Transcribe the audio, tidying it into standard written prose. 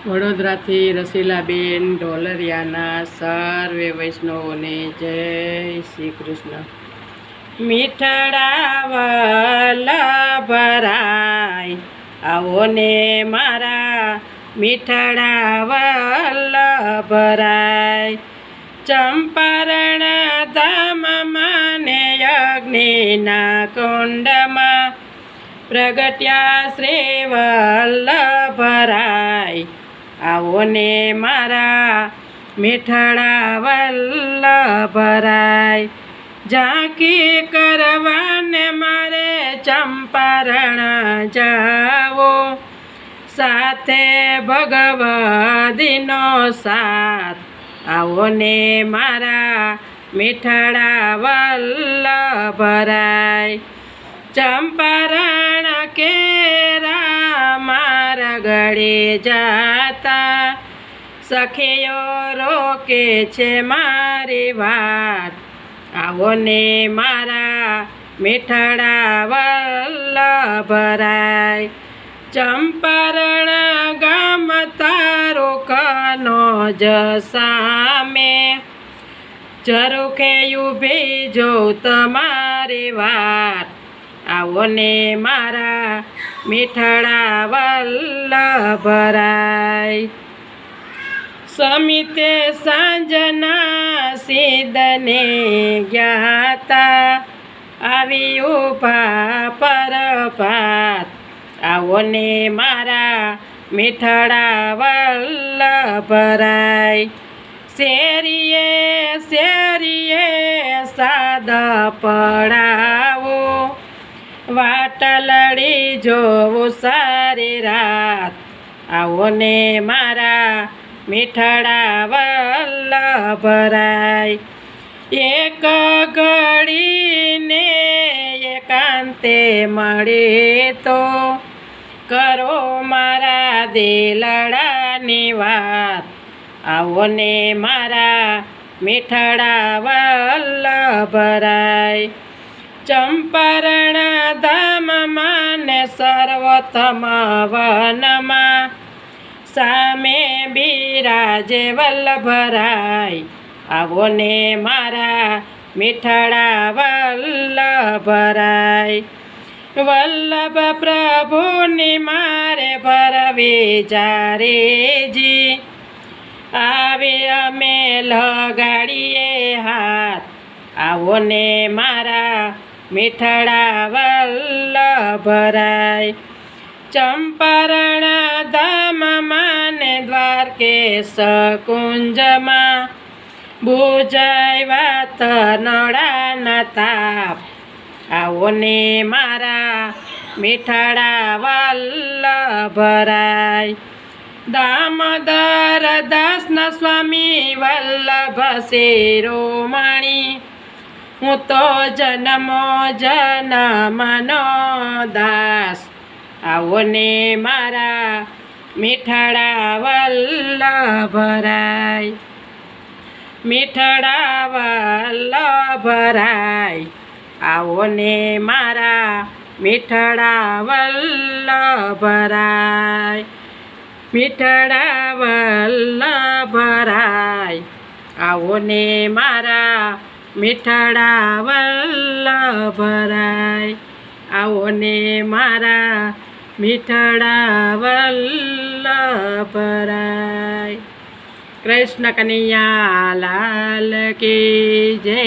વડોદરાથી રસીલાબેન ઢોલરિયાના સર્વે વૈષ્ણવોને જય શ્રી કૃષ્ણ। મીઠડા વલ્લભરાય આવો ને મારા મીઠડા વલ્લભરાય, ચંપારણ ધામમાં ને અગ્નિના કુંડમાં પ્રગટ્યા શ્રી વલ્લભરાય, આવો ને મારા મીઠડા વલ્લભરાય। ઝાંકી કરવાને મારે ચંપારણ જાવો, સાથે ભગવદીનો સાથ, આવો ને મારા મીઠડા વલ્લભરાય। ચંપારણ કેરા મારા ગળે જાતા, સખીઓ રોકે છે મારી વાત, આવો ને મારા મીઠડા વલ્લભરાય। ચંપારણ ગામ તારો કનો જ સામે, ઝરૂખે ઊભી જોઉં તમારી વાત, આવો ને મારા મીઠડા વલ્લભરાય। સમિતે સાંજના સિદ્ધને જ્ઞાતા, આવી ઊભા પરપાત, આવો ને મારા મીઠડા વલ્લભરાય। શેરીએ શેરીએ સાદ પડાવો, વાટલડી જોવું સારી રાત, આવો ને મારા મીઠડા વલ્લભરાય। એક ઘડીને એકાંતે મળે તો, કરો મારા દિલડાની વાત, આવો ને મારા મીઠડા વલ્લભરાય। ચંપારણ ધામમાં ને સર્વોત્તમ વનમાં, સામે બિરાજે વલ્લભરાય, આવો ને મારા મીઠડા વલ્લભરાય। વલ્લભ પ્રભુની મારે ભરવી જારેજી, આવે અમે લગાડીએ હાથ, આવો ને મારા મીઠડા વલ્લભરાય। ચંપારણ ધામમાં ને દ્વારકેશ કુંજમાં, બુજાવ્યા તનડાના તાપ, આવો ને મારા મીઠડા વલ્લભરાય। દામોદર દાસના સ્વામી વલ્લભ શિરોમણી, હું તો જન્મો જન્મનો દાસ, આવો ને મારા મીઠડા વલ્લભરાય। મીઠડા વલ્લભરાય, આવો ને મારા મીઠડા વલ્લભરાય। મીઠડા વલ્લભરાય, આવો ને મારા મીઠડા વલ્લભરાય, આવો ને મારા મીઠડા વલ્લભરાય। કૃષ્ણ કનૈયા લાલ કી જય।